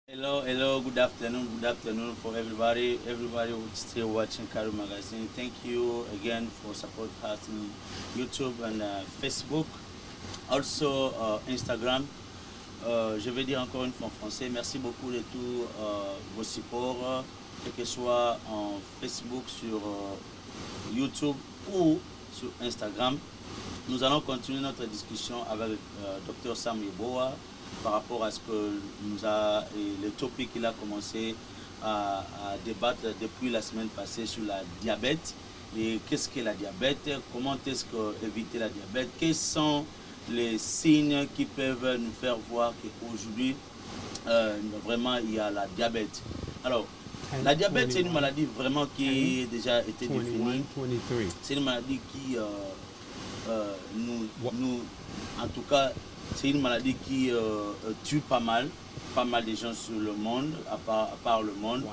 Hello, good afternoon for everybody who's still watching KARIBU Magazine. Thank you again for support us on YouTube and Facebook, also Instagram. Je vais dire encore une fois en français, merci beaucoup de tous vos supports, que ce soit en Facebook, sur YouTube ou sur Instagram. Nous allons continuer notre discussion avec Dr Sam Yeboah par rapport à ce que le topic qu'il a commencé à débattre depuis la semaine passée sur la diabète. Et qu'est-ce que la diabète? Comment est-ce qu'éviter la diabète? Quels sont les signes qui peuvent nous faire voir qu'aujourd'hui, vraiment, il y a la diabète? Alors, la diabète, c'est une maladie vraiment qui a déjà été définie. C'est une maladie qui en tout cas, c'est une maladie qui tue pas mal de gens sur le monde, à part le monde.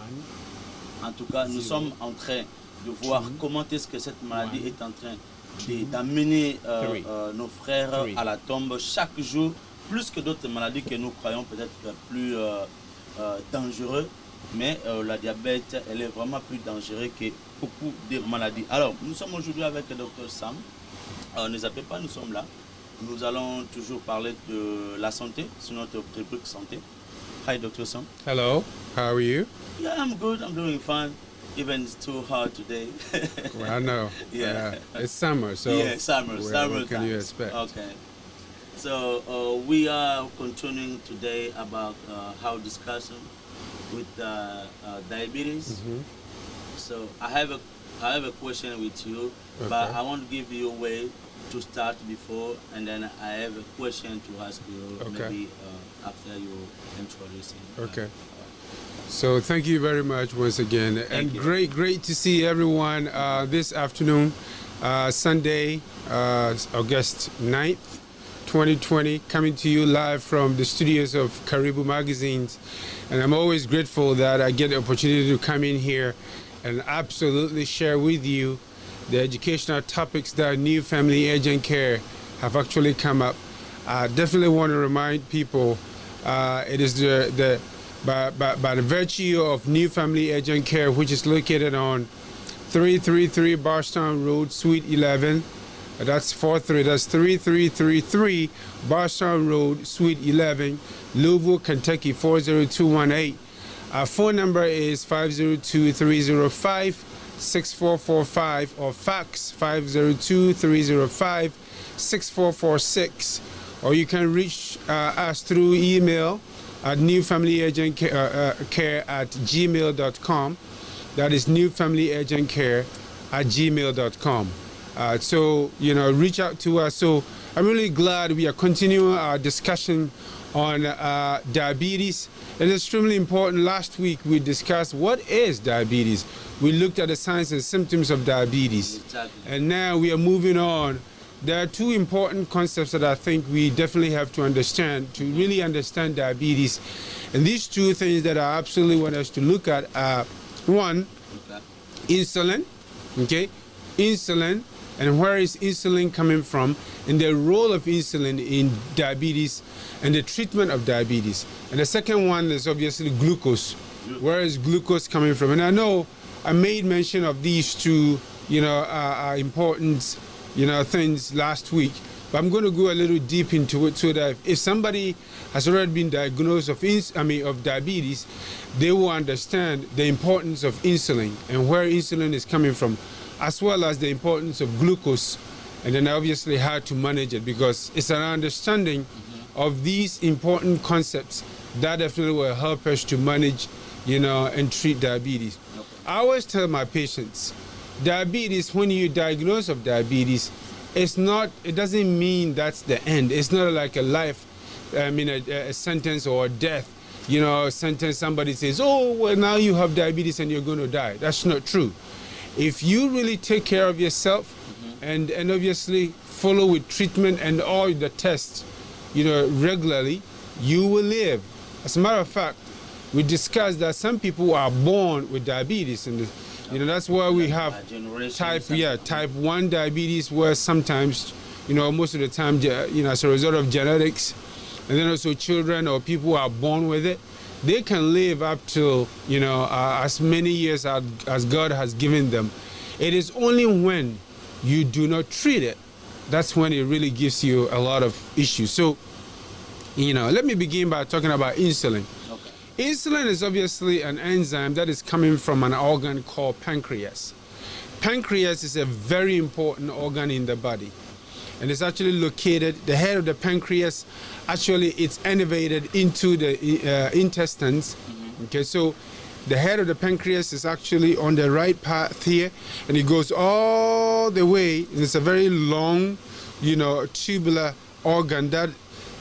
En tout cas, nous sommes en train de voir comment est-ce que cette maladie est en train d'amener nos frères à la tombe chaque jour, plus que d'autres maladies que nous croyons peut-être plus dangereuses. Mais la diabète, elle est vraiment plus dangereuse que beaucoup de maladies. Alors, nous sommes aujourd'hui avec le Dr Sam. Ne zappez pas, nous sommes là. Nous allons toujours parler de la santé, sur notre rubrique santé. Hi, Dr. Sam. Hello, how are you? Yeah, I'm good. I'm doing fine. Even it's too hot today. Well, I know. Yeah. It's summer, so yeah, summer. What can you times. expect? Okay. So we are continuing today about how discussing with diabetes. So I have a question with you, but I want to give you a way to start before, and then I have a question to ask you maybe after you introduce it. Okay. So thank you very much once again, and great to see everyone this afternoon, Sunday, August 9th, 2020, coming to you live from the studios of KARIBU Magazines. And I'm always grateful that I get the opportunity to come in here and absolutely share with you the educational topics that New Family Agent Care have actually come up. I definitely want to remind people it is by the virtue of New Family Agent Care, which is located on 333 Barstown Road, Suite 11. That's 3333 Barstown Road, Suite 11, Louisville, Kentucky 40218. Our phone number is 502-305-6445 or fax 502-305-6446. Or you can reach us through email at newfamilyagentcare@gmail.com. That is newfamilyagentcare@gmail.com. So, reach out to us. So I'm really glad we are continuing our discussion on diabetes. It's extremely important. Last week we discussed what is diabetes. We looked at the signs and symptoms of diabetes. And now we are moving on. There are two important concepts that I think we definitely have to understand to really understand diabetes. And these two things that I absolutely want us to look at are, one, insulin, insulin, and where is insulin coming from, and the role of insulin in diabetes and the treatment of diabetes. And the second one is obviously glucose. Where is glucose coming from? And I know I made mention of these two, important, things last week, but I'm going to go a little deep into it so that if somebody has already been diagnosed of diabetes, they will understand the importance of insulin and where insulin is coming from, as well as the importance of glucose, and then obviously how to manage it, because it's an understanding of these important concepts that definitely will help us to manage, and treat diabetes. I always tell my patients, diabetes, when you diagnose of diabetes, it doesn't mean that's the end. It's not like a life, a sentence or a death, sentence. Somebody says, oh, well, now you have diabetes and you're going to die. That's not true. If you really take care of yourself and obviously follow with treatment and all the tests, regularly, you will live. As a matter of fact, we discussed that some people are born with diabetes, and that's why we have type 1 diabetes, where sometimes, most of the time, as a result of genetics, and then also children or people who are born with it, they can live up to, you know, as many years as God has given them. It is only when you do not treat it, that's when it really gives you a lot of issues. So, you know, let me begin by talking about insulin. Okay. Insulin is obviously an enzyme that is coming from an organ called pancreas. Pancreas is a very important organ in the body, and it's actually located, the head of the pancreas, actually it's elevated into the intestines. Okay, so the head of the pancreas is actually on the right part here, and it goes all the way, and it's a very long, you know, tubular organ that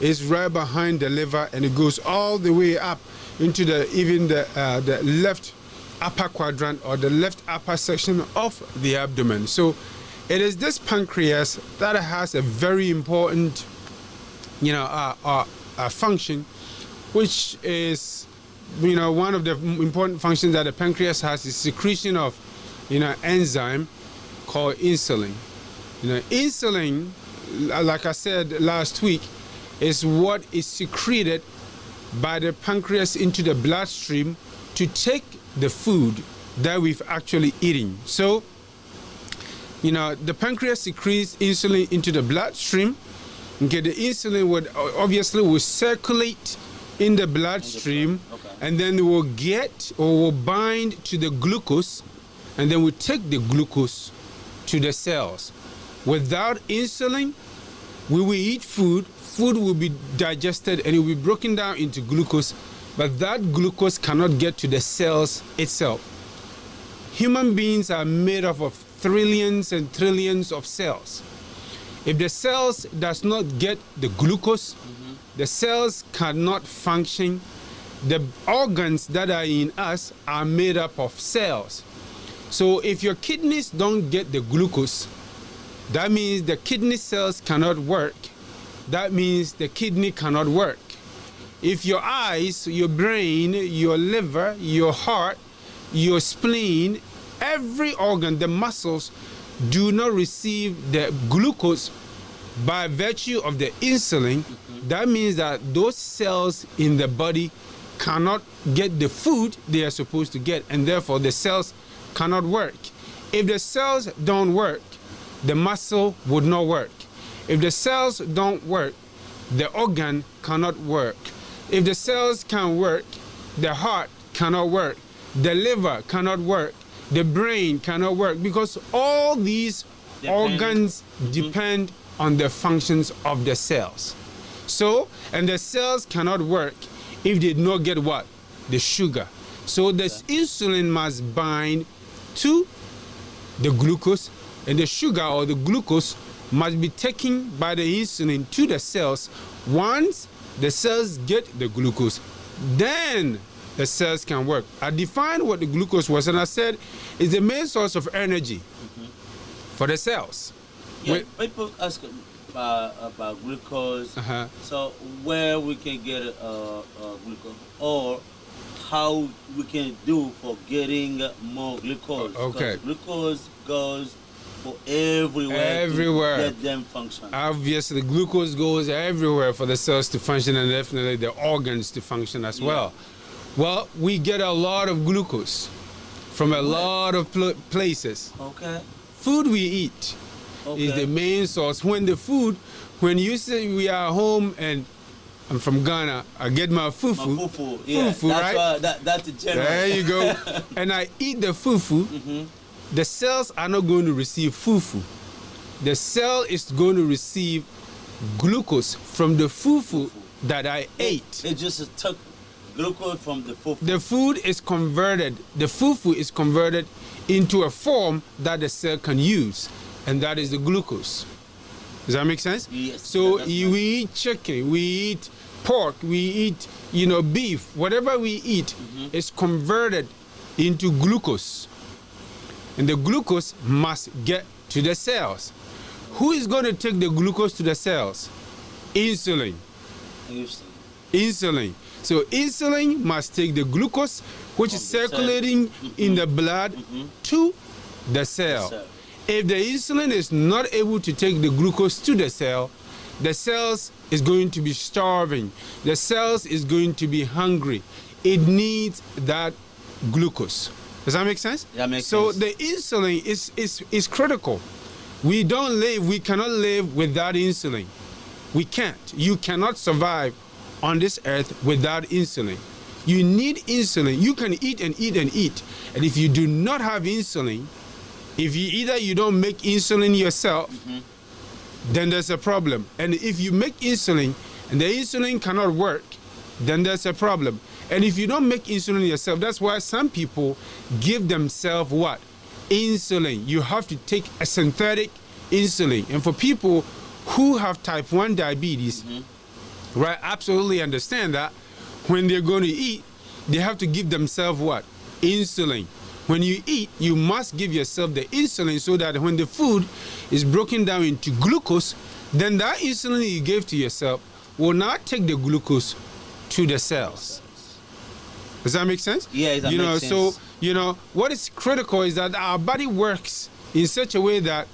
is right behind the liver, and it goes all the way up into the left upper quadrant, or the left upper section of the abdomen. So it is this pancreas that has a very important, you know, function, which is, you know, one of the important functions that the pancreas has is secretion of, you know, enzyme called insulin. You know, insulin, like I said last week, is what is secreted by the pancreas into the bloodstream to take the food that we've actually eaten. So, you know, the pancreas secretes insulin into the bloodstream. Okay, the insulin would obviously will circulate in the bloodstream, okay, and then it will get or will bind to the glucose, and then we take the glucose to the cells. Without insulin, we will eat food, food will be digested and it will be broken down into glucose, but that glucose cannot get to the cells itself. Human beings are made up of trillions and trillions of cells. If the cells does not get the glucose, the cells cannot function. The organs that are in us are made up of cells. So if your kidneys don't get the glucose, that means the kidney cells cannot work. That means the kidney cannot work. If your eyes, your brain, your liver, your heart, your spleen, every organ, the muscles, do not receive the glucose by virtue of the insulin, that means that those cells in the body cannot get the food they are supposed to get, and therefore the cells cannot work. If the cells don't work, the muscle would not work. If the cells don't work, the organ cannot work. If the cells can work, the heart cannot work, the liver cannot work, the brain cannot work, because all these organs depend on the functions of the cells. So, and the cells cannot work if they do not get what? The sugar. So this insulin must bind to the glucose, and the sugar or the glucose must be taken by the insulin to the cells. Once the cells get the glucose, then the cells can work. I defined what the glucose was, and I said it's the main source of energy for the cells. Yeah, people ask about glucose. So where we can get glucose, or how we can do for getting more glucose. Okay. Glucose goes for everywhere to get them function. Obviously, glucose goes everywhere for the cells to function, and definitely the organs to function as well. Well, we get a lot of glucose from a lot of places. Okay. Food we eat is the main source. When you say we are home, and I'm from Ghana, I get my fufu. Fufu, right? That's the general. There you go. And I eat the fufu. The cells are not going to receive fufu. The cell is going to receive glucose from the fufu that I ate. It just took glucose from the fufu. The food is converted, the fufu is converted into a form that the cell can use, and that is the glucose. Does that make sense? Yes. So we eat chicken, we eat pork, we eat, beef, whatever we eat is converted into glucose. And the glucose must get to the cells. Who is going to take the glucose to the cells? Insulin. Insulin. So insulin must take the glucose, which is circulating in the blood, to the cell. If the insulin is not able to take the glucose to the cells is going to be starving. The cells is going to be hungry. it needs that glucose. Does that make sense? That makes so sense. the insulin is critical. We cannot live without insulin. We can't. You cannot survive on this earth without insulin. You need insulin. You can eat and eat and eat. And if you do not have insulin, if you don't make insulin yourself, then there's a problem. And if you make insulin and the insulin cannot work, then there's a problem. And if you don't make insulin yourself, that's why some people give themselves what? Insulin. You have to take a synthetic insulin. And for people who have type 1 diabetes, right, absolutely understand that when they're going to eat, they have to give themselves what? Insulin. When you eat, you must give yourself the insulin so that when the food is broken down into glucose, then that insulin you gave to yourself will not take the glucose to the cells. Does that make sense? Yeah, that makes sense. So, what is critical is that our body works in such a way that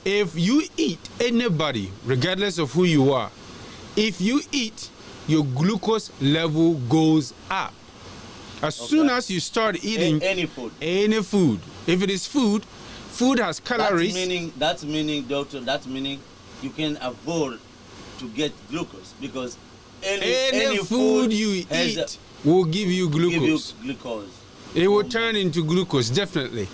if you eat, anybody, regardless of who you are, if you eat, your glucose level goes up. As soon as you start eating any food, if it is food has calories. That's meaning, doctor. That's meaning you can avoid to get glucose because any food you eat will give you glucose. It will turn into glucose, definitely.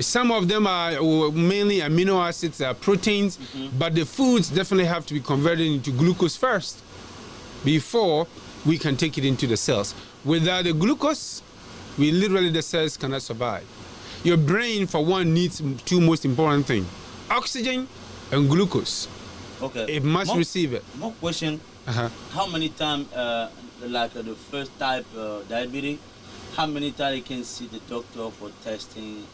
Some of them are mainly amino acids, proteins, but the foods definitely have to be converted into glucose first before we can take it into the cells. Without the glucose, the cells cannot survive. Your brain, for one, needs two most important things: oxygen and glucose. Okay. It must receive it. More question. How many times, like the first type diabetes, how many times you can see the doctor for testing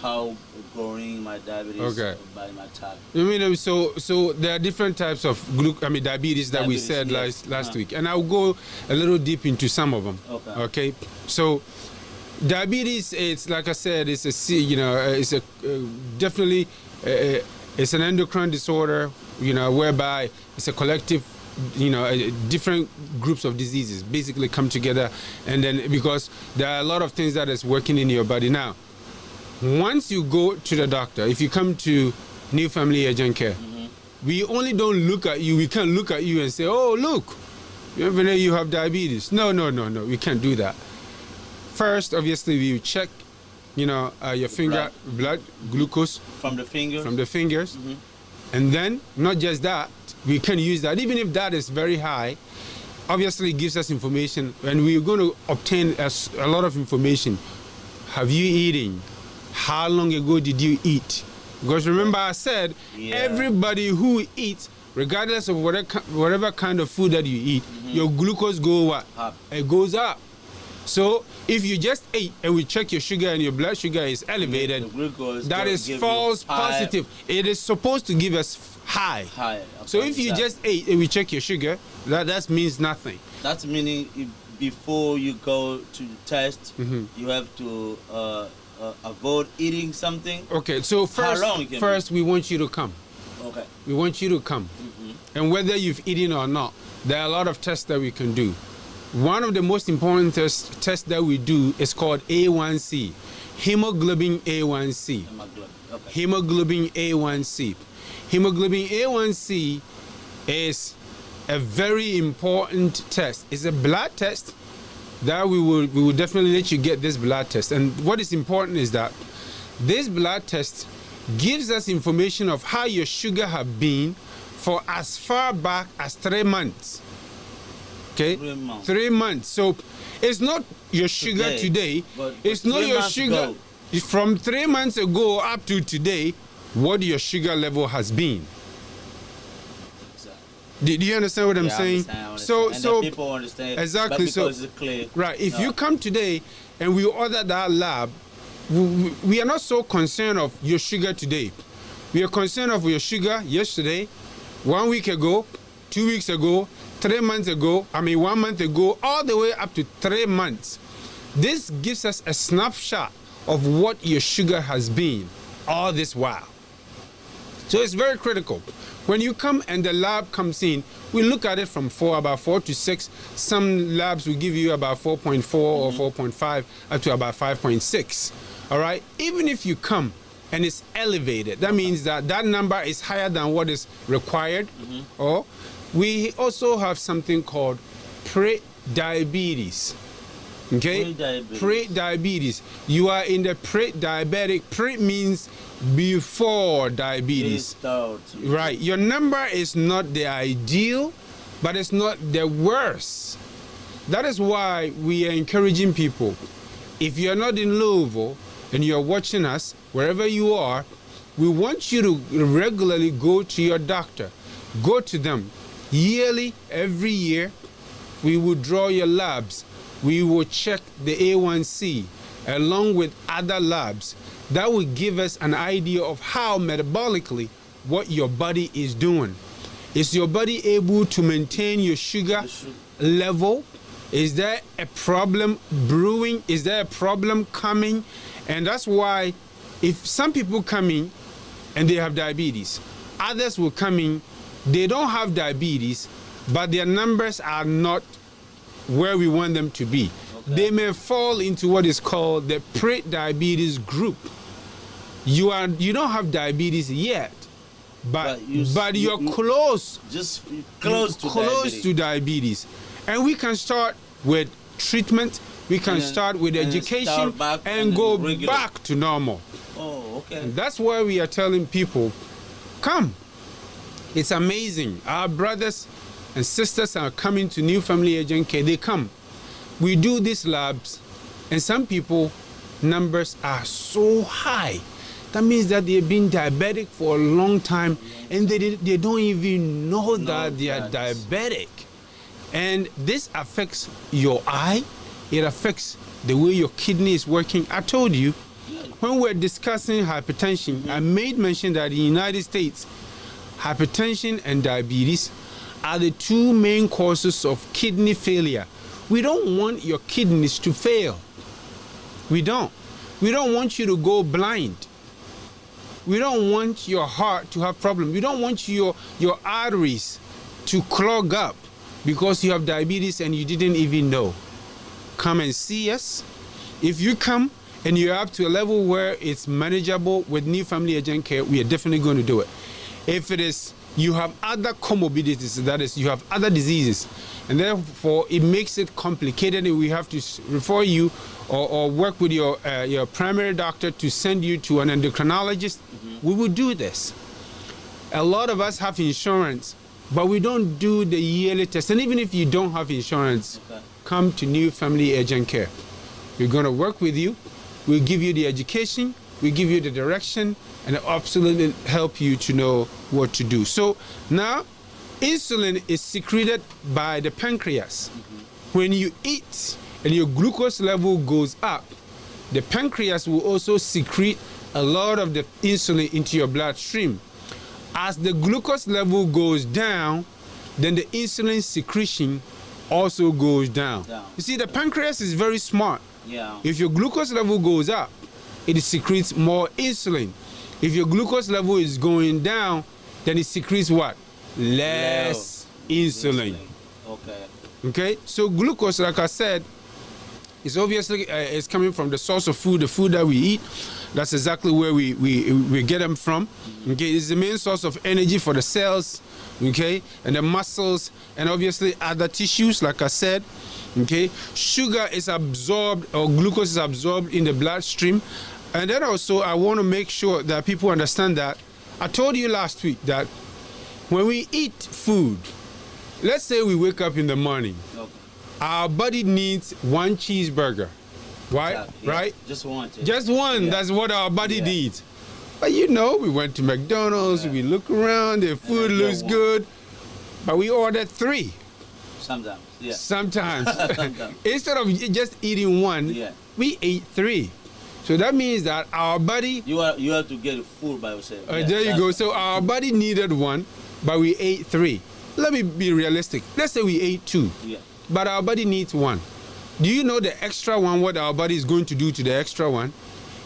how growing my diabetes by my type? So there are different types of diabetes that we said last week, and I'll go a little deep into some of them. Okay. So diabetes, it's like I said, it's definitely it's an endocrine disorder, whereby it's a collective, different groups of diseases basically come together, and then because there are a lot of things that is working in your body now. Once you go to the doctor, if you come to New Family Agent Care, we only don't look at you. We can't look at you and say, "Oh, look, you have diabetes." No. We can't do that. First, obviously, we check, your finger blood glucose from the fingers, and then not just that, we can use that. Even if that is very high, obviously, it gives us information, and we're going to obtain a lot of information. Have you eaten? How long ago did you eat? Because remember I said, everybody who eats, regardless of whatever kind of food that you eat, your glucose it goes up. So if you just ate and we check your sugar and your blood sugar is elevated, that is false positive. It is supposed to give us high. So if you just ate and we check your sugar, that means nothing. That's meaning before you go to the test, you have to avoid eating something. Okay, so first we want you to come. Okay. We want you to come. And whether you've eaten or not, there are a lot of tests that we can do. One of the most important tests that we do is called A1C, hemoglobin A1C. Hemoglobin A1C. Hemoglobin A1C is a very important test. It's a blood test that we will definitely let you get this blood test. And what is important is that this blood test gives us information of how your sugar have been for as far back as 3 months. Okay? 3 months. So it's not your sugar today. It's not your sugar from 3 months ago up to today, what your sugar level has been. Do you understand what I'm saying? I understand. So people understand exactly. So it's clear. Right. If you come today and we order that lab, we are not so concerned of your sugar today. We are concerned of your sugar yesterday, 1 week ago, 2 weeks ago, 3 months ago, 1 month ago, all the way up to 3 months. This gives us a snapshot of what your sugar has been all this while. So it's very critical. When you come and the lab comes in, We look at it from about 4 to 6. Some labs will give you about 4.4 or 4.5 up to about 5.6. All right. Even if you come and it's elevated, that means that that number is higher than what is required. Or we also have something called pre-diabetes. Okay, pre-diabetes. You are in the pre-diabetic. Pre means before diabetes. Right. Your number is not the ideal, but it's not the worst. That is why we are encouraging people. If you're not in Louisville and you're watching us, wherever you are, we want you to regularly go to your doctor. Go to them. Yearly, every year, we will draw your labs. We will check the A1C along with other labs. That will give us an idea of how metabolically what your body is doing. Is your body able to maintain your sugar level? Is there a problem brewing? Is there a problem coming? And that's why if some people come in and they have diabetes, others will come in, they don't have diabetes, but their numbers are not where we want them to be. They may fall into what is called the pre-diabetes group. You don't have diabetes yet, but you're close to diabetes. And we can start with treatment, we can start with education and go back to normal. And that's why we are telling people, come. It's amazing. Our brothers and sisters are coming to New Family Agent Care. They come. We do these labs, and some people, numbers are so high. That means that they've been diabetic for a long time, and they don't even know that they are diabetic. And this affects your eye. It affects the way your kidney is working. I told you, when we're discussing hypertension, I made mention that in the United States, hypertension and diabetes are the two main causes of kidney failure. We don't want your kidneys to fail. We don't. We don't want you to go blind. We don't want your heart to have problems. We don't want your arteries to clog up because you have diabetes and you didn't even know. Come and see us. If you come and you're up to a level where it's manageable with New Family Agent Care, we are definitely going to do it. If it is you have other comorbidities, that is, you have other diseases, and therefore it makes it complicated, and we have to refer you or work with your primary doctor to send you to an endocrinologist. We will do this. A lot of us have insurance, but we don't do the yearly test. And even if you don't have insurance, come to New Family Agent Care. We're going to work with you. We'll give you the education. We'll give you the direction, and absolutely help you to know what to do. So now, insulin is secreted by the pancreas. When you eat and your glucose level goes up, the pancreas will also secrete a lot of the insulin into your bloodstream. As the glucose level goes down, then the insulin secretion also goes down. You see, the pancreas is very smart. If your glucose level goes up, it secretes more insulin. If your glucose level is going down, then it secretes what? Less insulin. Okay. So glucose, like I said, is obviously is coming from the source of food, the food that we eat. That's exactly where we get them from. Okay, it's the main source of energy for the cells. Okay, and the muscles, and obviously other tissues, like I said. Okay, sugar is absorbed, or glucose is absorbed in the bloodstream. And then also, I want to make sure that people understand that I told you last week that when we eat food, let's say we wake up in the morning, our body needs one cheeseburger, right? Right? Just one. Just one. That's what our body needs. But you know, we went to McDonald's, we look around, the food looks good, but we ordered 3. Sometimes. Sometimes. Instead of just eating one, we ate 3. So that means that our body... You have to get full by yourself. There you go. So our body needed 1, but we ate 3. Let me be realistic. Let's say we ate 2, but our body needs 1. Do you know the extra one, what our body is going to do to the extra one?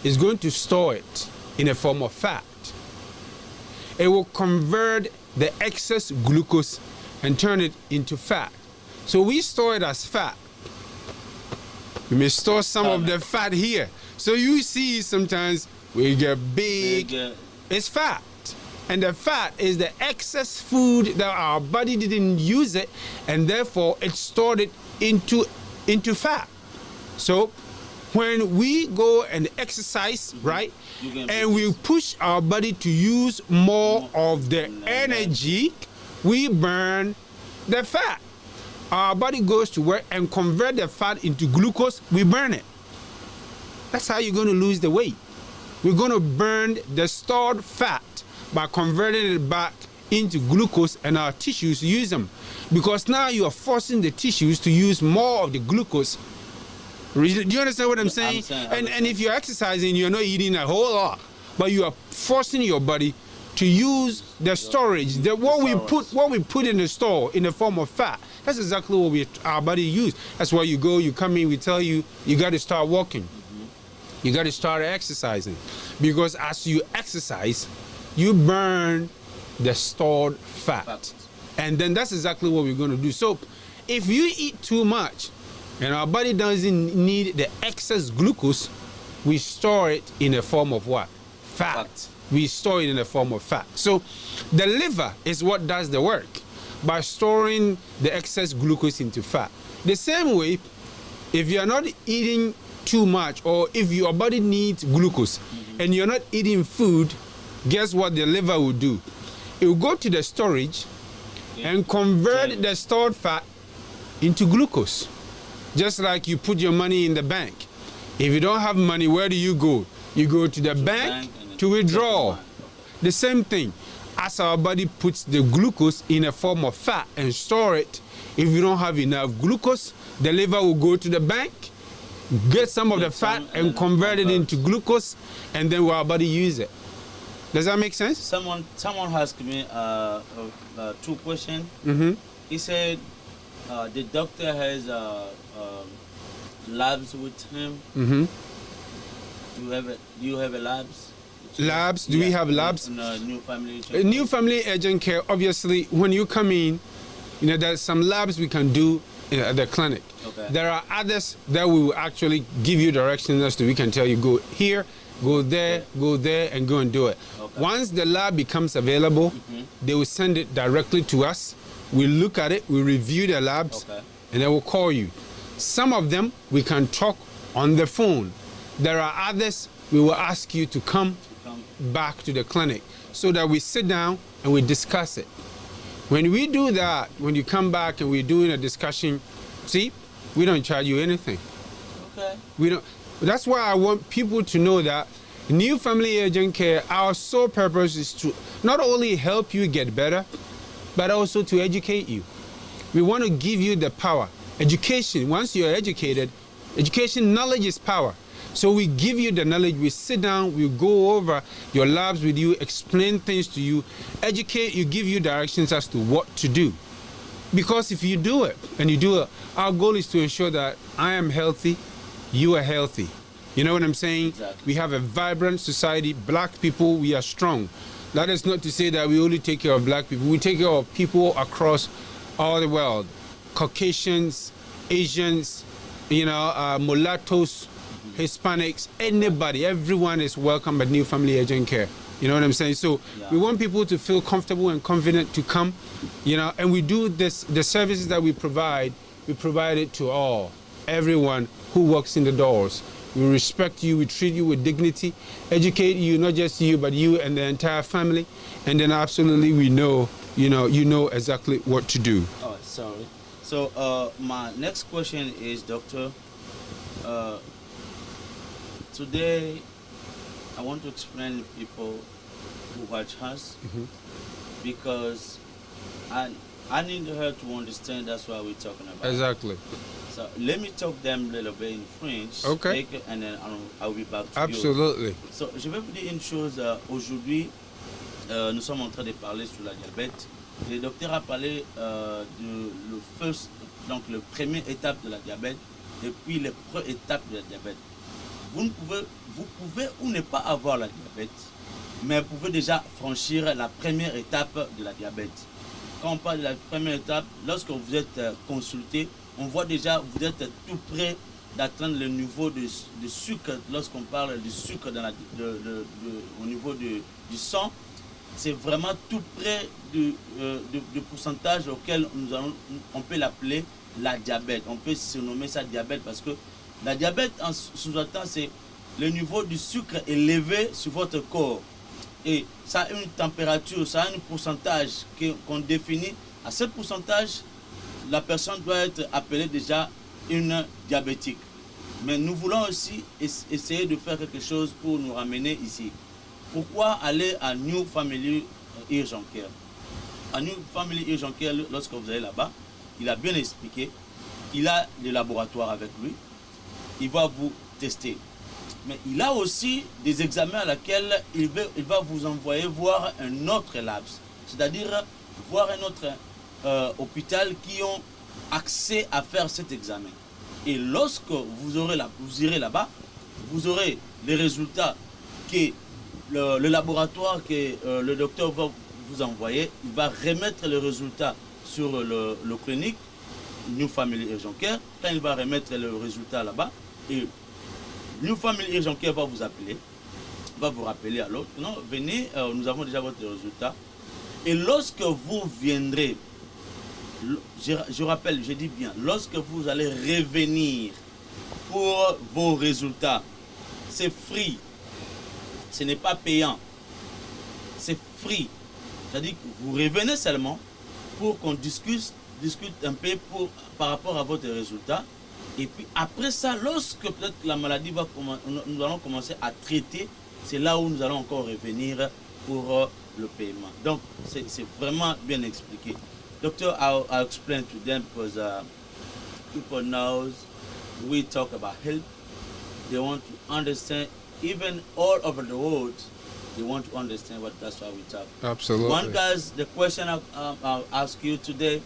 It's going to store it in a form of fat. It will convert the excess glucose into fat. and turn it into fat. So we store it as fat. We may store some of the fat here. So you see sometimes we get big. It's fat. And the fat is the excess food that our body didn't use it, and therefore it stored it into fat. So when we go and exercise, right, and we push our body to use more of the energy, we burn the fat. Our body goes to work and convert the fat into glucose, we burn it. That's how you're going to lose the weight. We're going to burn the stored fat by converting it back into glucose, and our tissues use them. Because now you are forcing the tissues to use more of the glucose. Do you understand what I'm saying? And if you're exercising, you're not eating a whole lot, but you are forcing your body to use the storage, what we put in the store in the form of fat. That's exactly what our body use. That's why you go, you come in, we tell you, you got to start walking. You got to start exercising. Because as you exercise, you burn the stored fat. And then that's exactly what we're going to do. So if you eat too much and our body doesn't need the excess glucose, we store it in a form of what? Fat. We store it in a form of fat. So the liver is what does the work by storing the excess glucose into fat. The same way, if you're not eating too much, or if your body needs glucose and you're not eating food, guess what the liver will do? It will go to the storage and convert the stored fat into glucose. Just like you put your money in the bank. If you don't have money, where do you go? You go to the bank to withdraw. The same thing. As our body puts the glucose in a form of fat and store it, if you don't have enough glucose, the liver will go to the bank, get some of the fat and convert it into glucose, and then our body use it. Does that make sense? Someone asked me 2 questions. He said the doctor has labs with him. Do you have a labs? Labs? Do we have labs? New family. New family agent care. Obviously, when you come in, you know there's some labs we can do at the clinic. Okay. There are others that we will actually give you directions as to. We can tell you go here, go there, and go and do it. Okay. Once the lab becomes available, they will send it directly to us. We look at it, we review the labs, and they will call you. Some of them we can talk on the phone. There are others we will ask you to come back to the clinic so that we sit down and we discuss it. When we do that, when you come back and we're doing a discussion, see, we don't charge you anything. Okay. We don't. That's why I want people to know that New Family Agent Care, our sole purpose is to not only help you get better, but also to educate you. We want to give you the power. Education, once you're educated, knowledge is power. So we give you the knowledge, we sit down, we go over your labs with you, explain things to you, educate you, give you directions as to what to do. Because if you do it, and you do it, our goal is to ensure that I am healthy, you are healthy. You know what I'm saying? Exactly. We have a vibrant society. Black people, we are strong. That is not to say that we only take care of black people. We take care of people across all the world. Caucasians, Asians, mulattoes, Hispanics, anybody, everyone is welcome at New Family Agent Care. You know what I'm saying? So we want people to feel comfortable and confident to come, and we do this, the services that we provide it to all, everyone who walks in the doors. We respect you, we treat you with dignity, educate you, not just you, but you and the entire family. And then absolutely we know, you know exactly what to do. Oh, sorry. So my next question is, Doctor, today I want to explain to people who watch us, because I need her to understand. That's what we're talking about. Exactly. So let me talk them a little bit in French. Okay. And then I'll be back to Absolutely. you. So je vais vous dire une chose. Aujourd'hui, nous sommes en train de parler sur la diabète. Le docteur a parlé donc le premier étape de la diabète et puis les premières étapes de la diabète. Vous pouvez ou ne pas avoir la diabète, mais vous pouvez déjà franchir la première étape de la diabète. quand on parle de la première étape, lorsque vous êtes consulté, on voit déjà vous êtes tout près d'atteindre le niveau de sucre. Lorsqu'on parle du sucre dans au niveau du sang, c'est vraiment tout près du pourcentage auquel on peut l'appeler la diabète. On peut surnommer ça diabète parce que la diabète, en sous-entend, c'est le niveau du sucre élevé sur votre corps. Et ça a une température, ça a un pourcentage qu'on définit. À ce pourcentage, la personne doit être appelée déjà une diabétique. Mais nous voulons aussi essayer de faire quelque chose pour nous ramener ici. Pourquoi aller à New Family Urgent Care? À New Family Urgent Care, lorsque vous allez là-bas, il a bien expliqué, il a des laboratoires avec lui, il va vous tester. Mais il a aussi des examens à laquelle il va vous envoyer voir un autre lab, c'est-à-dire voir un autre hôpital qui ont accès à faire cet examen. Et lorsque vous irez là-bas, vous aurez les résultats que le laboratoire que le docteur va vous envoyer. Il va remettre les résultats sur le clinique, New Family Urgent Care. Quand il va remettre le résultat là-bas, et New Family Urgent Care va vous appeler, va vous rappeler à l'autre. Non, venez, nous avons déjà votre résultat. Et lorsque vous viendrez, je rappelle, je dis bien, lorsque vous allez revenir pour vos résultats, c'est free. Ce n'est pas payant. C'est free. C'est-à-dire que vous revenez seulement pour qu'on discute un peu par rapport à votre résultat. Et puis après ça, lorsque peut-être la maladie va commencer, nous allons commencer à traiter, c'est là où nous allons encore revenir pour le paiement. Donc, c'est vraiment bien expliqué. Doctor, I'll explain to them because people knows we talk about health. They want to understand, even all over the world, they want to understand that's why we talk. Absolutely. One guy's, the question I'll ask you today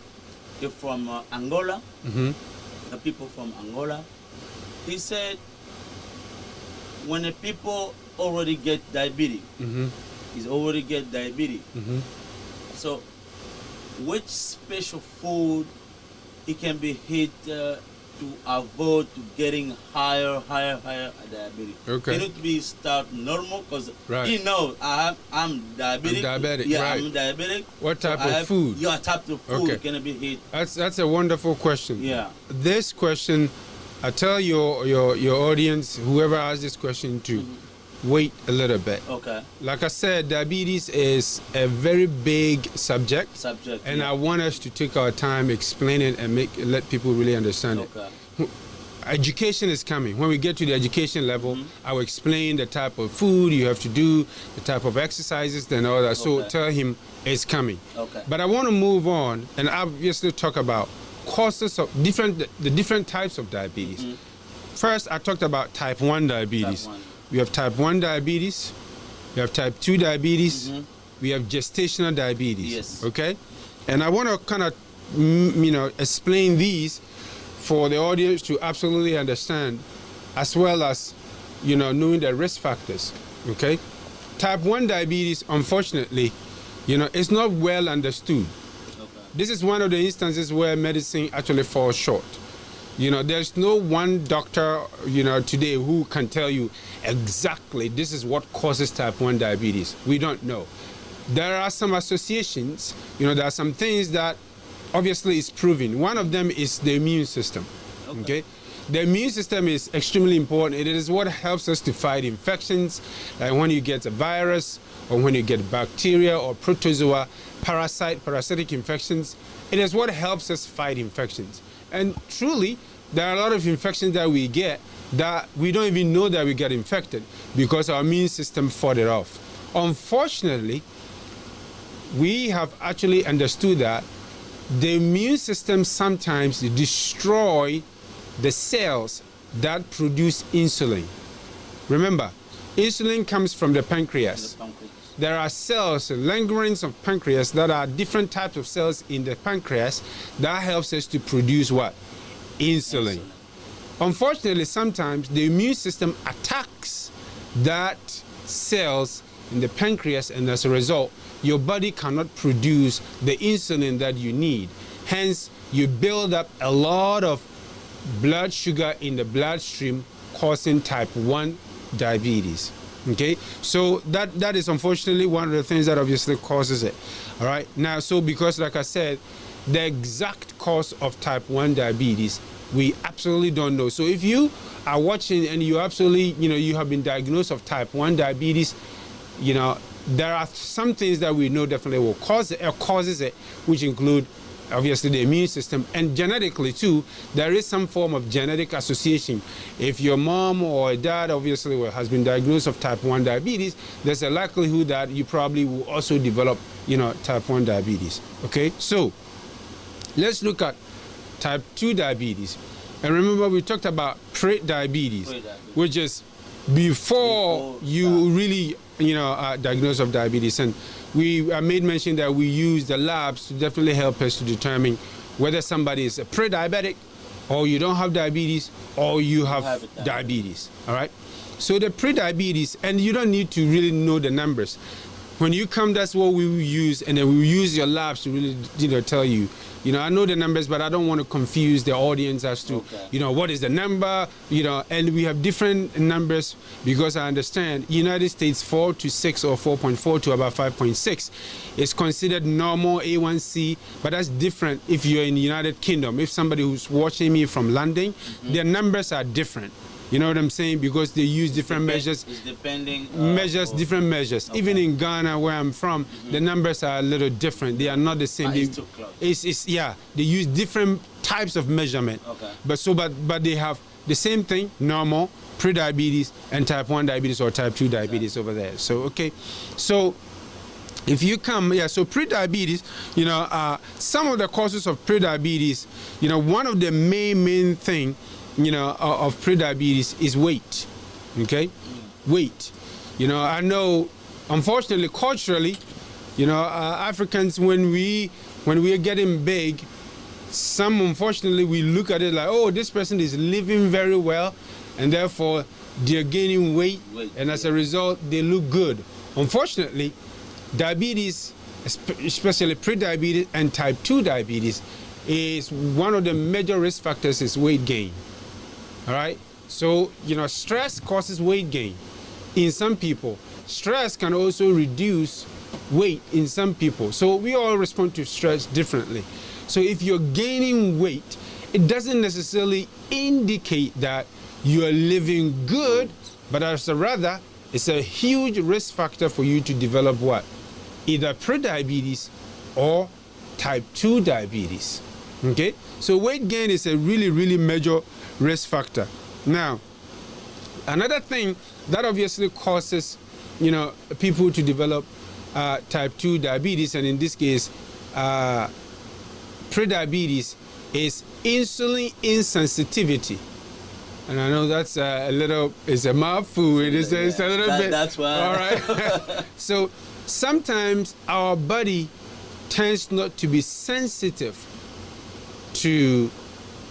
is from Angola. Mm-hmm. The people from Angola. He said, when the people already get diabetes, mm-hmm. is already get diabetes. Mm-hmm. So, which special food it can be hit to avoid to getting higher diabetes? Okay. Can it be start normal? Because right. you know I'm diabetic. I'm diabetic. Yeah, right. I'm diabetic. What type of food? Yeah, type of food okay. can be hit. That's a wonderful question. Yeah. This question, I tell your audience, whoever asks this question to, mm-hmm. wait a little bit. Okay. Like I said, diabetes is a very big subject. And yeah. I want us to take our time, explain it, and let people really understand okay. it. Education is coming. When we get to the education level, mm-hmm. I will explain the type of food you have to do, the type of exercises, and all that. So okay. tell him it's coming. Okay. But I want to move on and obviously talk about causes of the different types of diabetes. Mm-hmm. First, I talked about type 1 diabetes. Type 1. We have type 1 diabetes, we have type 2 diabetes, mm-hmm. we have gestational diabetes. Yes. Okay? And I want to kind of, explain these for the audience to absolutely understand, as well as, knowing the risk factors. Okay? Type 1 diabetes, unfortunately, it's not well understood. Okay. This is one of the instances where medicine actually falls short. There's no one doctor, today who can tell you exactly this is what causes type 1 diabetes. We don't know. There are some associations, there are some things that obviously is proven. One of them is the immune system. Okay? The immune system is extremely important. It is what helps us to fight infections, like when you get a virus, or when you get bacteria or protozoa, parasitic infections. It is what helps us fight infections. And truly, there are a lot of infections that we get that we don't even know that we get infected because our immune system fought it off. Unfortunately, we have actually understood that the immune system sometimes destroy the cells that produce insulin. Remember, insulin comes from the pancreas. There are cells, lingering of pancreas, that are different types of cells in the pancreas that helps us to produce what? Insulin. Unfortunately, sometimes the immune system attacks that cells in the pancreas, and as a result, your body cannot produce the insulin that you need. Hence, you build up a lot of blood sugar in the bloodstream, causing type 1 diabetes. Okay, so that is unfortunately one of the things that obviously causes it. All right, now, so because like I said, the exact cause of type 1 diabetes, we absolutely don't know. So if you are watching and you absolutely, you have been diagnosed of type 1 diabetes, there are some things that we know definitely will cause it, or causes it, which include obviously the immune system, and genetically too. There is some form of genetic association. If your mom or dad obviously has been diagnosed of type 1 diabetes, there's a likelihood that you probably will also develop type 1 diabetes. Okay, so let's look at type 2 diabetes. And remember, we talked about pre-diabetes, which is before you really diagnosed of diabetes. And we made mention that we use the labs to definitely help us to determine whether somebody is a pre-diabetic, or you don't have diabetes, or you have diabetes. All right, so the pre-diabetes, and you don't need to really know the numbers. When you come, that's what we will use, and then we will use your labs to really tell you. I know the numbers, but I don't want to confuse the audience as to what is the number, and we have different numbers, because I understand United States 4 to 6 or 4.4 to about 5.6 is considered normal A1C, but that's different if you're in the United Kingdom. If somebody who's watching me from London, their numbers are different. You know what I'm saying? Because they use different measures. It's depending. Different measures. Okay. Even in Ghana, where I'm from, the numbers are a little different. They are not the same. It's too close. They use different types of measurement. Okay. But they have the same thing: normal, pre-diabetes, and type 1 diabetes or type 2 diabetes over there. So okay, so if you come, so pre-diabetes, some of the causes of pre-diabetes, one of the main thing, of pre-diabetes is weight. Okay, weight. I know, unfortunately, culturally, Africans, when we are getting big, unfortunately we look at it like, oh, this person is living very well, and therefore they're gaining weight, and as a result they look good. Unfortunately, diabetes, especially pre-diabetes and type 2 diabetes, is one of the major risk factors is weight gain. All right, so stress causes weight gain in some people. Stress can also reduce weight in some people. So we all respond to stress differently. So if you're gaining weight, it doesn't necessarily indicate that you are living good, but rather it's a huge risk factor for you to develop what? Either pre-diabetes or type 2 diabetes. Okay, so weight gain is a really major risk factor. Now, another thing that obviously causes people to develop type 2 diabetes, and in this case pre-diabetes, is insulin insensitivity. And I know that's it's a mouthful. It's a little bit. That's why. All right. So sometimes our body tends not to be sensitive to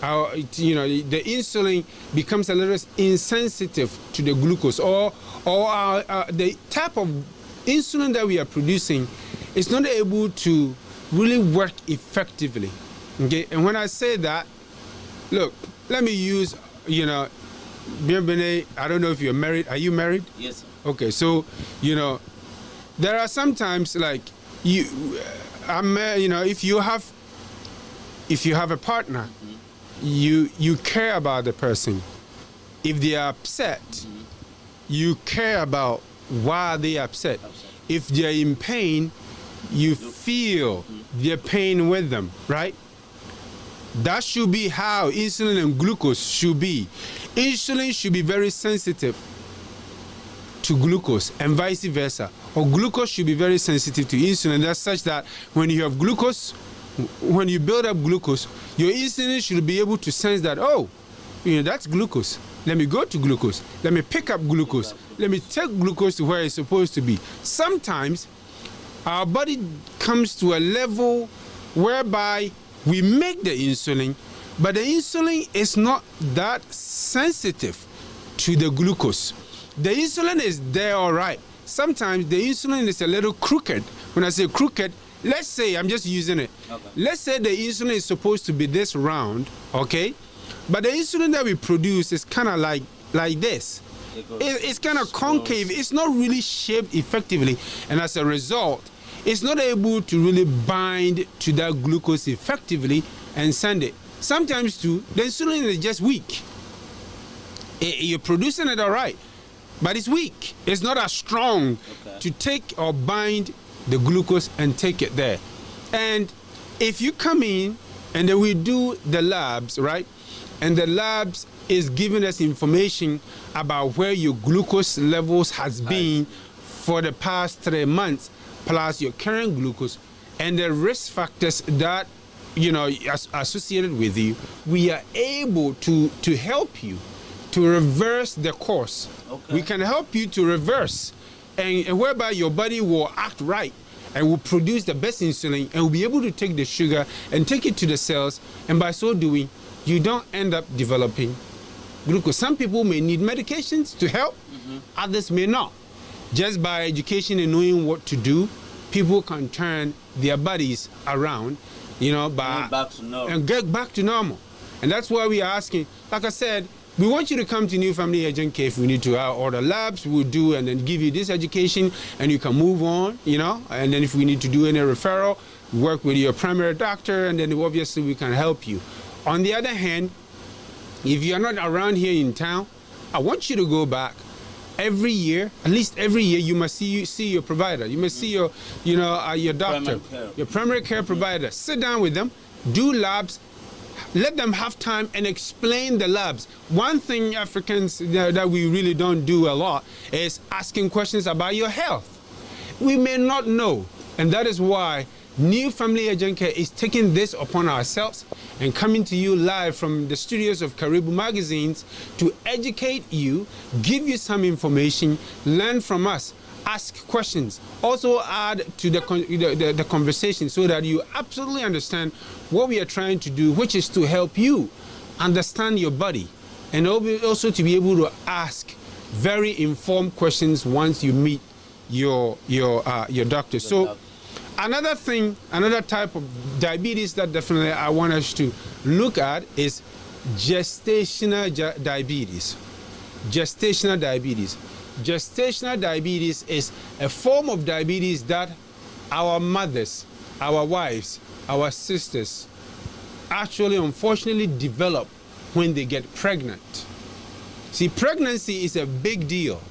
the insulin, becomes a little insensitive to the glucose, or the type of insulin that we are producing is not able to really work effectively. Okay, and when I say that, look, let me use, Bienvenue, I don't know if you're married. Are you married? Yes, sir. Okay, so there are sometimes like if you have a partner, you care about the person. If they are upset, you care about why they are upset. If they're in pain, you feel their pain with them, right? That should be how insulin and glucose should be. Insulin should be very sensitive to glucose and vice versa. Or glucose should be very sensitive to insulin. That's such that when you have glucose, when you build up glucose, your insulin should be able to sense that, oh, that's glucose. Let me go to glucose. Let me pick up glucose. Let me take glucose to where it's supposed to be. Sometimes our body comes to a level whereby we make the insulin, but the insulin is not that sensitive to the glucose. The insulin is there all right. Sometimes the insulin is a little crooked when I say crooked, let's say, I'm just using it. Okay. Let's say the insulin is supposed to be this round, okay? But the insulin that we produce is kind of like this. It's kind of concave. It's not really shaped effectively. And as a result, it's not able to really bind to that glucose effectively and send it. Sometimes too, the insulin is just weak. You're producing it all right, but it's weak. It's not as strong to take or bind the glucose and take it there. And if you come in and then we do the labs, right? And the labs is giving us information about where your glucose levels has been for the past 3 months, plus your current glucose and the risk factors that associated with you. We are able to help you to reverse the course. We can help you to reverse, and whereby your body will act right and will produce the best insulin and will be able to take the sugar and take it to the cells, and by so doing, you don't end up developing glucose. Some people may need medications to help, others may not. Just by education and knowing what to do, people can turn their bodies around, and get back to normal. And that's why we are asking, like I said, we want you to come to New Family Agent Care if we need to. Order labs, we'll do and then give you this education, and you can move on, and then if we need to do any referral, work with your primary doctor, and then obviously we can help you. On the other hand, if you're not around here in town, I want you to go back. Every year, at least every year, you must see your provider. You must see your doctor, your primary care provider. Sit down with them, do labs, let them have time and explain the labs. One thing Africans that we really don't do a lot is asking questions about your health. We may not know, and that is why New Family Agent Care is taking this upon ourselves and coming to you live from the studios of KARIBU magazines to educate you, give you some information, learn from us, ask questions, also add to the conversation so that you absolutely understand what we are trying to do, which is to help you understand your body and also to be able to ask very informed questions once you meet your doctor. So another thing, another type of diabetes that definitely I want us to look at is gestational diabetes. Gestational diabetes. Gestational diabetes is a form of diabetes that our mothers, our wives, our sisters actually unfortunately develop when they get pregnant. See, pregnancy is a big deal.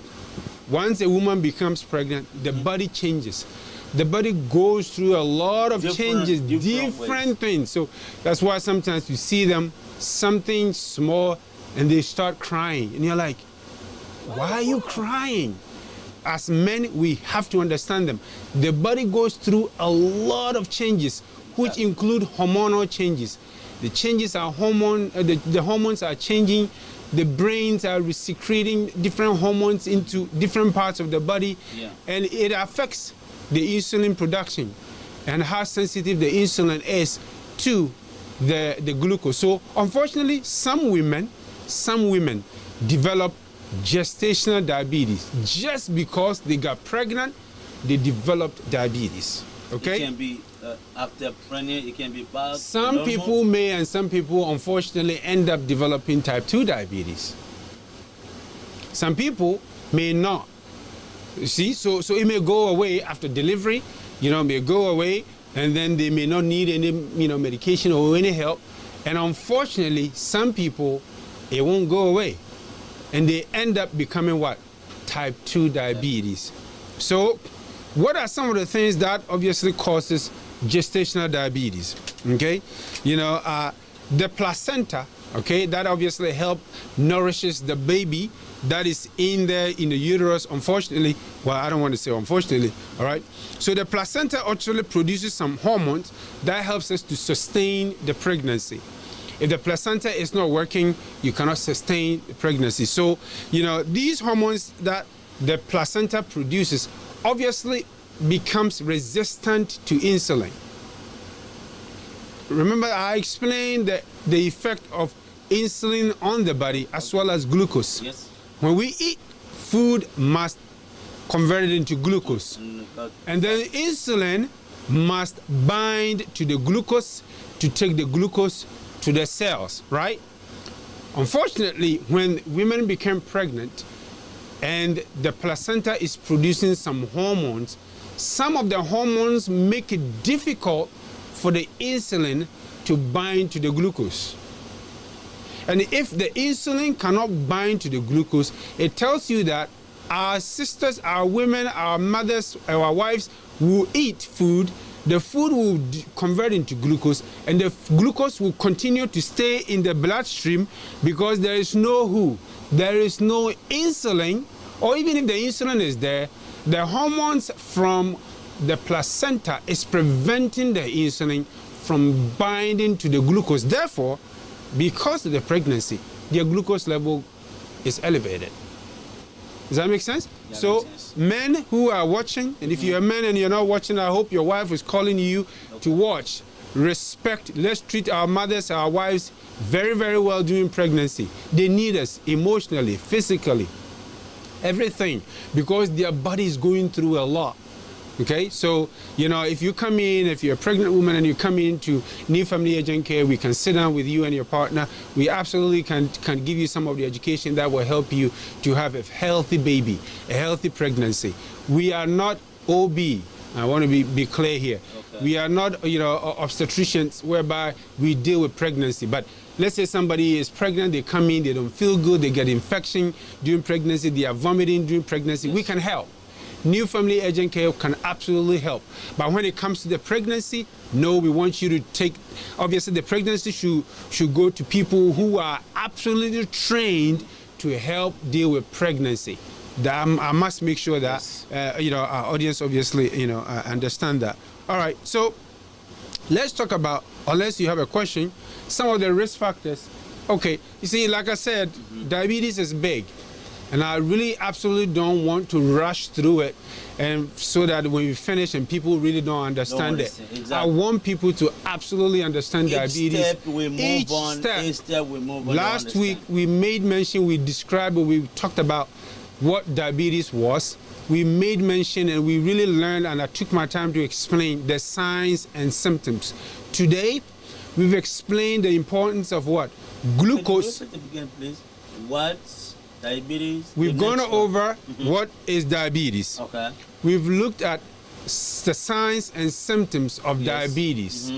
Once a woman becomes pregnant, the body changes. The body goes through a lot of changes, different things. So that's why sometimes you see them, something small, and they start crying. And you're like, why are you crying? As men, we have to understand them. The body goes through a lot of changes, which include hormonal changes. The changes are the hormones are changing. The brains are secreting different hormones into different parts of the body. And it affects the insulin production and how sensitive the insulin is to the glucose. So unfortunately, some women develop gestational diabetes. Just because they got pregnant, they developed diabetes. Okay? It can be after pregnant, it can be bad. Some people may, and some people unfortunately end up developing type 2 diabetes. Some people may not. You see, so it may go away after delivery, may go away, and then they may not need any, medication or any help. And unfortunately, some people, it won't go away. And they end up becoming what? Type 2 diabetes. So what are some of the things that obviously causes gestational diabetes? Okay, the placenta, okay, that obviously nourishes the baby that is in there in the uterus. Unfortunately, well, I don't want to say unfortunately, all right? So the placenta actually produces some hormones that helps us to sustain the pregnancy. If the placenta is not working, you cannot sustain the pregnancy. So, these hormones that the placenta produces obviously becomes resistant to insulin. Remember, I explained the effect of insulin on the body as well as glucose. Yes. When we eat, food must converted into glucose. And then insulin must bind to the glucose to take the glucose to the cells, right? Unfortunately, when women become pregnant and the placenta is producing some hormones, some of the hormones make it difficult for the insulin to bind to the glucose. And if the insulin cannot bind to the glucose, it tells you that our sisters, our women, our mothers, our wives will eat food, the food will convert into glucose, and the glucose will continue to stay in the bloodstream because there is no there is no insulin, or even if the insulin is there, the hormones from the placenta is preventing the insulin from binding to the glucose. Therefore, because of the pregnancy, their glucose level is elevated. Does that make sense? Yeah, so men who are watching, and if you're a man and you're not watching, I hope your wife is calling you to watch. Respect. Let's treat our mothers, our wives very, very well during pregnancy. They need us emotionally, physically, everything, because their body is going through a lot. Okay, so, you know, if you come in, if you're a pregnant woman and you come into New Family Agent Care, we can sit down with you and your partner. We absolutely can give you some of the education that will help you to have a healthy baby, a healthy pregnancy. We are not OB. I want to be clear here. Okay. We are not, you know, obstetricians whereby we deal with pregnancy. But let's say somebody is pregnant, they come in, they don't feel good, they get infection during pregnancy, they are vomiting during pregnancy. Yes. We can help. New Family Agent Care can absolutely help. But when it comes to the pregnancy, no, we want you to take, obviously the pregnancy should go to people who are absolutely trained to help deal with pregnancy. I must make sure that, you know, our audience obviously, you know, understand that. All right, so let's talk about, unless you have a question, some of the risk factors. Okay, you see, like I said, diabetes is big. And I really absolutely don't want to rush through it, and so that when we finish and people really don't understand it. Exactly. I want people to absolutely understand diabetes. Each step we move on. Last week we made mention, we described, we talked about what diabetes was. We made mention and we really learned, and I took my time to explain the signs and symptoms. Today, we've explained the importance of what? Glucose. Can you begin, please? What's diabetes? We've gone over what is diabetes. Okay. We've looked at the signs and symptoms of diabetes.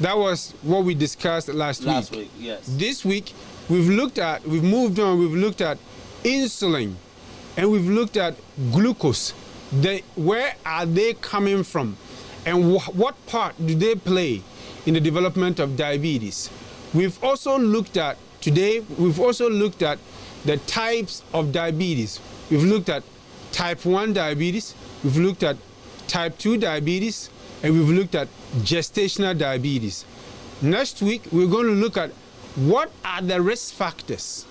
That was what we discussed last week. Yes. This week, we've moved on, we've looked at insulin, and we've looked at glucose. Where are they coming from? And what part do they play in the development of diabetes? We've also looked at, today, the types of diabetes. We've looked at type 1 diabetes, we've looked at type 2 diabetes, and we've looked at gestational diabetes. Next week, we're going to look at what are the risk factors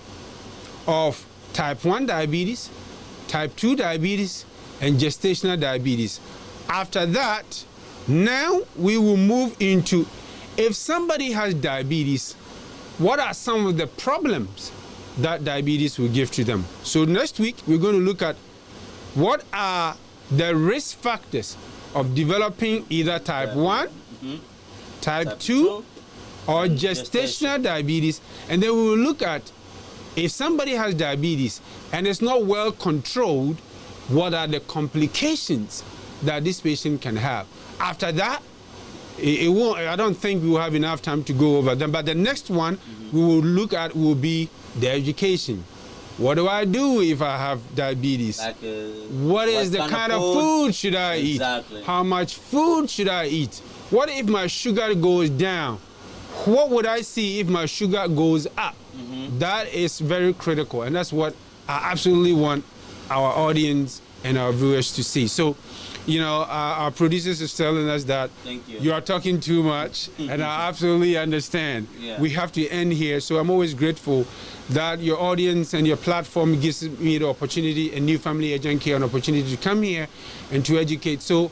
of type 1 diabetes, type 2 diabetes, and gestational diabetes. After that, now we will move into, if somebody has diabetes, what are some of the problems that diabetes will give to them? So next week, we're going to look at what are the risk factors of developing either type 1, type 2, or gestational diabetes. And then we will look at, if somebody has diabetes and it's not well controlled, what are the complications that this patient can have? After that, I don't think we will have enough time to go over them, but the next one we will look at will be the education. What do I do if I have diabetes? Like, what is the kind of food should I eat? How much food should I eat? What if my sugar goes down? What would I see if my sugar goes up? That is very critical, and that's what I absolutely want our audience and our viewers to see. So, you know, our producers is telling us that you are talking too much, and I absolutely understand. We have to end here, so I'm always grateful that your audience and your platform gives me the opportunity, and New Family Agent Care, an opportunity to come here and to educate. So,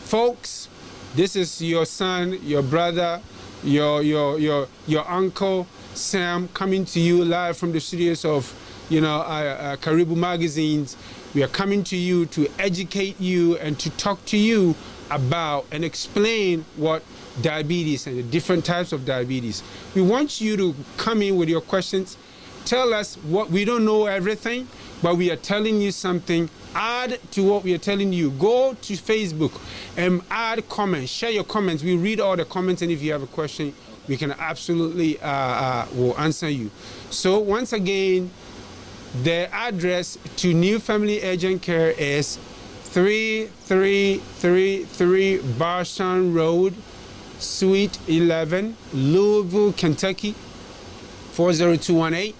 folks, this is your son, your brother, your uncle, Sam, coming to you live from the studios of KARIBU magazines. We are coming to you to educate you and to talk to you about and explain what diabetes and the different types of diabetes. We want you to come in with your questions. Tell us what we don't know everything, but we are telling you something. Add to what we are telling you. Go to Facebook and add comments. Share your comments. We read all the comments, and if you have a question, we can absolutely will answer you. So once again, the address to New Family Urgent Care is 3333 Barstown Road, Suite 11, Louisville, Kentucky, 40218.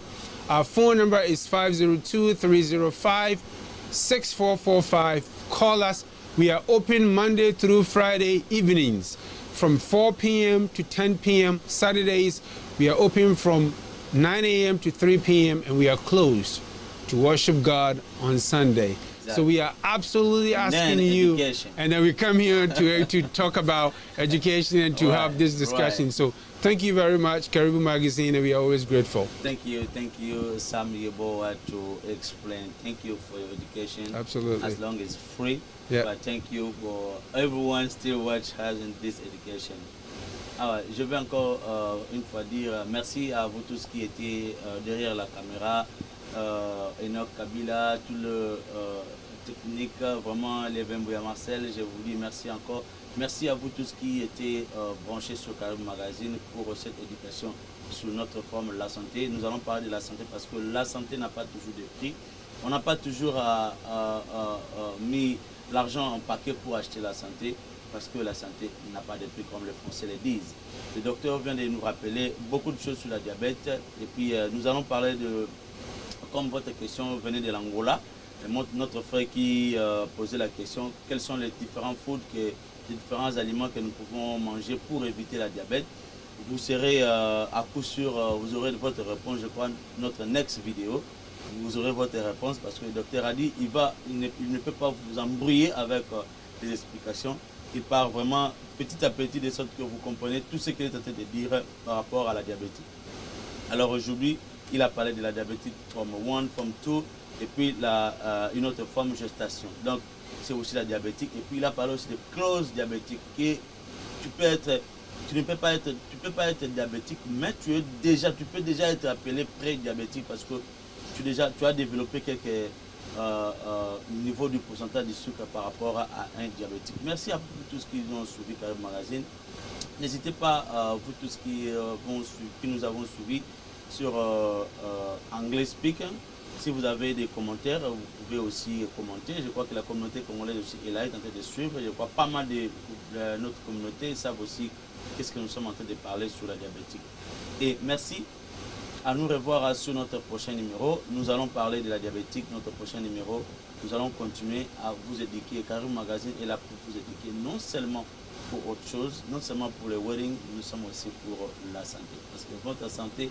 Our phone number is 502-305-6445. Call us. We are open Monday through Friday evenings from 4 p.m. to 10 p.m. Saturdays, we are open from 9 a.m. to 3 p.m. and we are closed to worship God on Sunday. Exactly. So we are absolutely asking you, and then we come here to talk about education and to have this discussion. So thank you very much, KARIBU Magazine, and we are always grateful. Thank you, Sam Yeboah, to explain. Thank you for your education. Absolutely. As long as it's free. Yeah. But thank you for everyone still watch us in this education. Alors, je vais encore une fois dire merci à vous tous qui étaient derrière la caméra, Enoch Kabila, tout le technique, vraiment les Bembouya Marcel, je vous dis merci encore. Merci à vous tous qui étaient branchés sur KARIBU Magazine pour cette éducation sur notre forme la santé. Nous allons parler de la santé parce que la santé n'a pas toujours de prix. On n'a pas toujours mis l'argent en paquet pour acheter la santé parce que la santé n'a pas de prix comme les Français le disent. Le docteur vient de nous rappeler beaucoup de choses sur la diabète et puis nous allons parler de, comme votre question venait de l'Angola, notre frère qui posait la question, quels sont les différents les différents aliments que nous pouvons manger pour éviter la diabète. Vous serez à coup sûr, vous aurez votre réponse, je crois, notre next vidéo. Vous aurez votre réponse parce que le docteur a dit il ne peut pas vous embrouiller avec les explications. Il part vraiment petit à petit de sorte que vous comprenez tout ce qu'il est en train de dire par rapport à la diabète. Alors aujourd'hui, il a parlé de la diabète forme 1, forme 2 et puis une autre forme gestation. Donc c'est aussi la diabétique. Et puis il a parlé aussi de clause diabétique qui tu ne peux pas être diabétique, mais tu peux déjà être appelé pré-diabétique parce que tu as développé quelques niveaux du pourcentage du sucre par rapport à un diabétique. Merci à vous tous qui nous ont suivi KARIBU Magazine. N'hésitez pas, vous tous qui nous avons suivis sur Anglais Speaking. Si vous avez des commentaires, vous pouvez aussi commenter. Je crois que la communauté congolaise aussi est là, est en train de suivre. Je crois pas mal de notre communauté savent aussi qu'est-ce que nous sommes en train de parler sur la diabétique. Et merci. À nous revoir sur notre prochain numéro. Nous allons parler de la diabétique, notre prochain numéro. Nous allons continuer à vous éduquer. KARIBU Magazine est là pour vous éduquer, non seulement pour autre chose, non seulement pour les weddings, nous sommes aussi pour la santé. Parce que votre santé,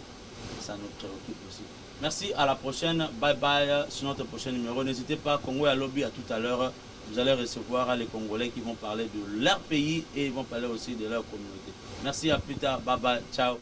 ça nous préoccupe aussi. Merci, à la prochaine. Bye bye sur notre prochain numéro. N'hésitez pas, Congo à Lobby, à tout à l'heure. Vous allez recevoir les Congolais qui vont parler de leur pays et ils vont parler aussi de leur communauté. Merci, à plus tard. Bye bye. Ciao.